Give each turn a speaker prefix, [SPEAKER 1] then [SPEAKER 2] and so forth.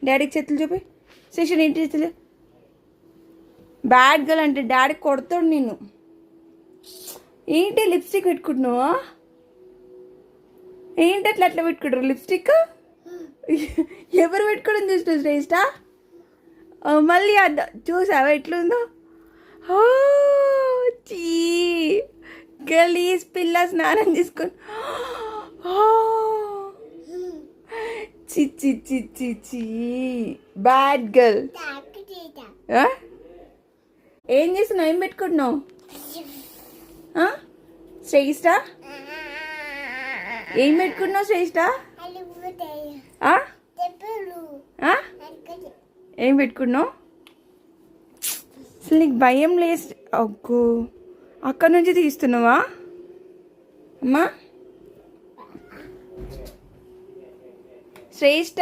[SPEAKER 1] డాడీకి చేతులు చూపి. శేషన్ ఏంటి చేతులు? బ్యాడ్ గర్ల్ అంటే డాడీ కొడతాడు నిన్ను. ఏంటి లిప్స్టిక్ పెట్టుకుంటున్నావా? ఏంటి అట్లా అట్లా పెట్టుకుంటారు లిప్స్టిక్? ఎవరు పెట్టుకోవడం చూసిన శ్రేష్ట? మళ్ళీ చూసావా ఎట్లుందో? చీ గలీజ్ పిల్ల స్నానం తీసుకొని. చి చి చి చి చి బ్యాడ్ గర్ల్. ఏం చేస్తున్నావు? ఏం పెట్టుకుంటున్నావు శ్రేష్ట? ఏం పెట్టుకుంటున్నావు శ్రేష్ట? ఏం పెట్టుకున్నావు? అసలు నీకు భయం లేదు? అగ్గో అక్కడ నుంచి తీస్తున్నావా అమ్మా? శ్రేష్ట